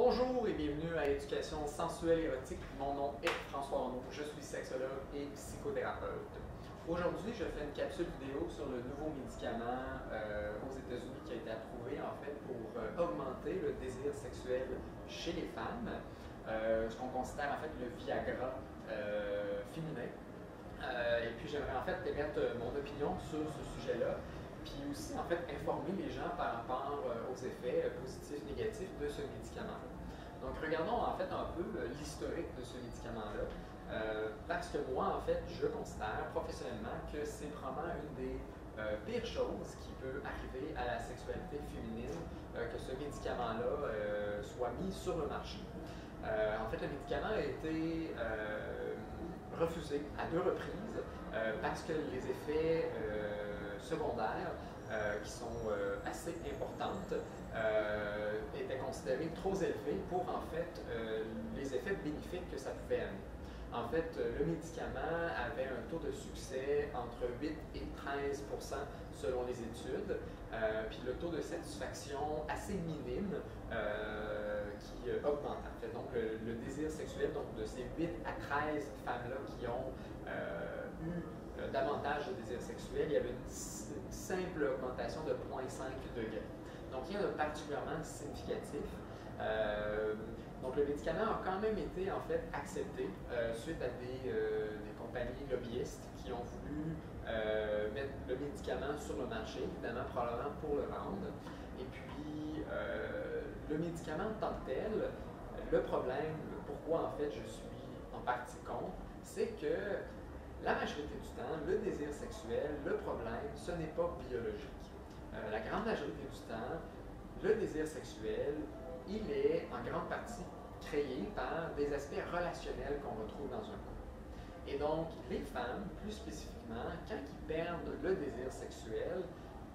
Bonjour et bienvenue à Éducation sensuelle et érotique. Mon nom est François Arnaud, je suis sexologue et psychothérapeute. Aujourd'hui, je fais une capsule vidéo sur le nouveau médicament aux États-Unis qui a été approuvé en fait pour augmenter le désir sexuel chez les femmes, ce qu'on considère en fait le Viagra féminin. Et puis j'aimerais en fait émettre mon opinion sur ce sujet-là, puis aussi en fait informer les gens par rapport aux effets positifs et négatifs de ce médicament. Donc regardons en fait un peu l'historique de ce médicament-là, parce que moi en fait je considère professionnellement que c'est probablement une des pires choses qui peut arriver à la sexualité féminine, que ce médicament-là soit mis sur le marché. En fait, le médicament a été refusé à 2 reprises parce que les effets secondaires, qui sont assez importantes, étaient considérés trop élevés pour en fait les effets bénéfiques que ça pouvait amener. En fait, le médicament avait un taux de succès entre 8 et 13 selon les études, puis le taux de satisfaction assez minime qui augmentait. En fait, donc, le désir sexuel donc, de ces 8 à 13 femmes-là qui ont eu davantage de désir sexuel, il y avait une simple augmentation de 0,5 degrés. Donc, rien de particulièrement significatif. Donc, le médicament a quand même été en fait accepté suite à des compagnies lobbyistes qui ont voulu mettre le médicament sur le marché, évidemment probablement pour le vendre. Et puis, le médicament en tant que tel, le problème, pourquoi en fait je suis en partie contre, c'est que la majorité du temps, le désir sexuel, le problème, ce n'est pas biologique. La grande majorité du temps, le désir sexuel, il est en grande partie créé par des aspects relationnels qu'on retrouve dans un couple. Et donc, les femmes, plus spécifiquement, quand ils perdent le désir sexuel,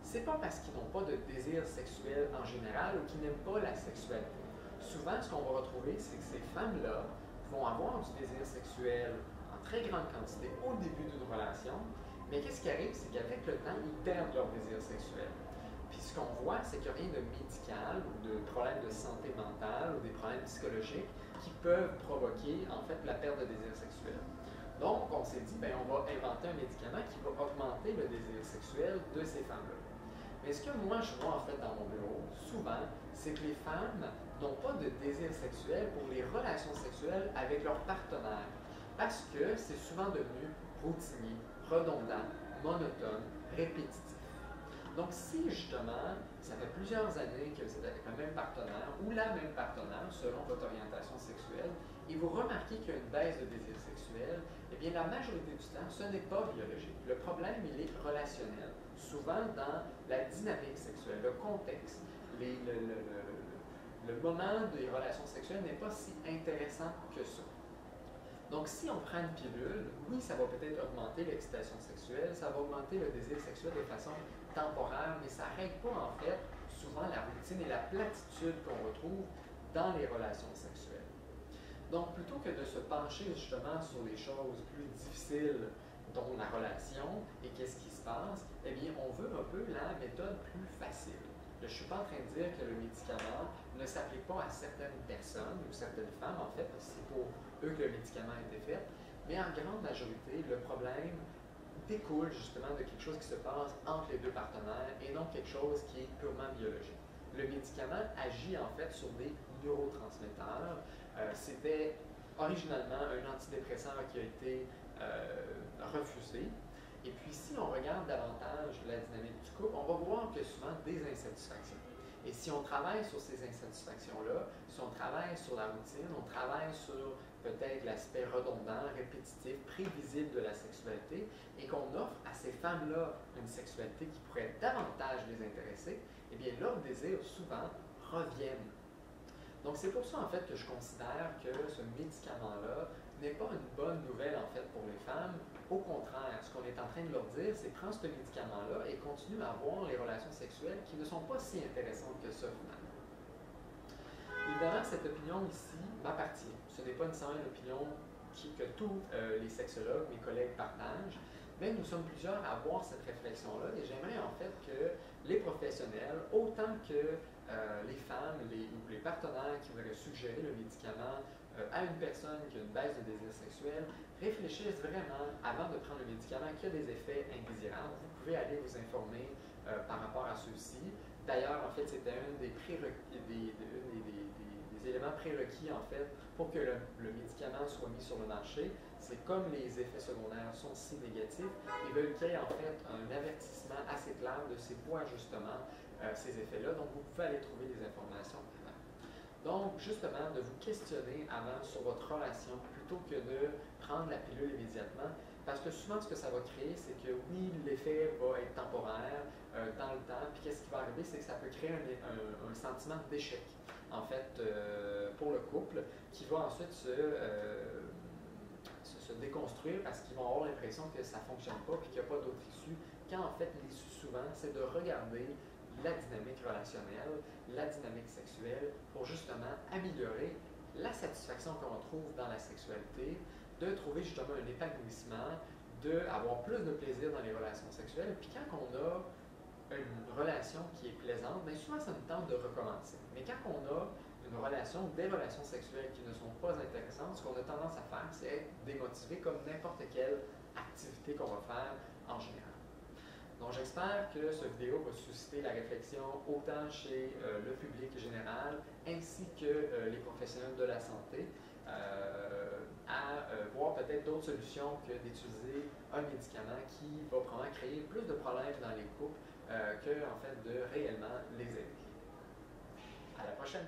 c'est pas parce qu'ils n'ont pas de désir sexuel en général ou qu'ils n'aiment pas la sexualité. Souvent, ce qu'on va retrouver, c'est que ces femmes-là vont avoir du désir sexuel en très grande quantité au début d'une relation, mais qu'est-ce qui arrive, c'est qu'avec le temps, ils perdent leur désir sexuel. Puis ce qu'on voit, c'est qu'il n'y a rien de médical ou de problèmes de santé mentale ou des problèmes psychologiques qui peuvent provoquer en fait la perte de désir sexuel. Donc, on s'est dit, ben, on va inventer un médicament qui va augmenter le désir sexuel de ces femmes-là. Mais ce que moi je vois en fait dans mon bureau, souvent, c'est que les femmes n'ont pas de désir sexuel pour les relations sexuelles avec leur partenaire, parce que c'est souvent devenu routinier, redondant, monotone, répétitif. Donc, si justement, ça fait plusieurs années que vous êtes avec le même partenaire ou la même partenaire, selon votre orientation sexuelle, et vous remarquez qu'il y a une baisse de désir sexuel, eh bien, la majorité du temps, ce n'est pas biologique. Le problème, il est relationnel. Souvent dans la dynamique sexuelle, le contexte, le moment des relations sexuelles n'est pas si intéressant que ça. Donc, si on prend une pilule, oui, ça va peut-être augmenter l'excitation sexuelle, ça va augmenter le désir sexuel de façon temporaire, mais ça ne règle pas en fait souvent la routine et la platitude qu'on retrouve dans les relations sexuelles. Donc, plutôt que de se pencher justement sur les choses plus difficiles, dont la relation et qu'est-ce qui se passe, eh bien, on veut un peu la méthode plus facile. Je ne suis pas en train de dire que le médicament ne s'applique pas à certaines personnes ou certaines femmes, en fait, parce que c'est pour eux que le médicament a été fait, mais en grande majorité, le problème découle justement de quelque chose qui se passe entre les deux partenaires et non quelque chose qui est purement biologique. Le médicament agit en fait sur des neurotransmetteurs. C'était originalement un antidépresseur qui a été refusé. Et puis, si on regarde davantage la dynamique du couple, on va voir qu'il y a souvent des insatisfactions. Et si on travaille sur ces insatisfactions-là, si on travaille sur la routine, on travaille sur peut-être l'aspect redondant, répétitif, prévisible de la sexualité, et qu'on offre à ces femmes-là une sexualité qui pourrait davantage les intéresser, eh bien, leurs désirs souvent reviennent. Donc, c'est pour ça, en fait, que je considère que ce médicament-là n'est pas une bonne nouvelle, en fait, pour les femmes. Au contraire, ce qu'on est en train de leur dire, c'est prends ce médicament-là et continue à avoir les relations sexuelles qui ne sont pas si intéressantes que ça, finalement. Évidemment, cette opinion ici m'appartient. Ce n'est pas nécessairement une opinion que tous les sexologues, mes collègues, partagent, Mais nous sommes plusieurs à avoir cette réflexion-là et j'aimerais en fait que les professionnels, autant que les femmes ou les partenaires qui voudraient suggérer le médicament à une personne qui a une baisse de désir sexuel, réfléchissent vraiment avant de prendre le médicament qui a des effets indésirables. Vous pouvez aller vous informer par rapport à ceux-ci. D'ailleurs, en fait, c'était un des éléments prérequis en fait pour que le médicament soit mis sur le marché. C'est comme les effets secondaires sont si négatifs, ils veulent qu'il y ait en fait un avertissement assez clair de c'est quoi justement ces effets-là. Donc, vous pouvez aller trouver des informations. Donc, justement, de vous questionner avant sur votre relation plutôt que de prendre la pilule immédiatement. Parce que souvent, ce que ça va créer, c'est que oui, l'effet va être temporaire dans le temps. Puis qu'est-ce qui va arriver, c'est que ça peut créer un sentiment d'échec, en fait, pour le couple, qui va ensuite se déconstruire parce qu'ils vont avoir l'impression que ça ne fonctionne pas puis qu'il n'y a pas d'autre issue. Quand en fait, l'issue souvent, c'est de regarder la dynamique relationnelle, la dynamique sexuelle pour justement améliorer la satisfaction qu'on retrouve dans la sexualité, de trouver justement un épanouissement, d'avoir plus de plaisir dans les relations sexuelles. Puis quand on a une relation qui est plaisante, bien souvent ça nous tente de recommencer. Mais quand on a des relations sexuelles qui ne sont pas intéressantes, ce qu'on a tendance à faire, c'est être démotivé comme n'importe quelle activité qu'on va faire en général. Donc j'espère que cette vidéo va susciter la réflexion autant chez le public général ainsi que les professionnels de la santé à voir peut-être d'autres solutions que d'utiliser un médicament qui va probablement créer plus de problèmes dans les couples que en fait de réellement les aider. À la prochaine!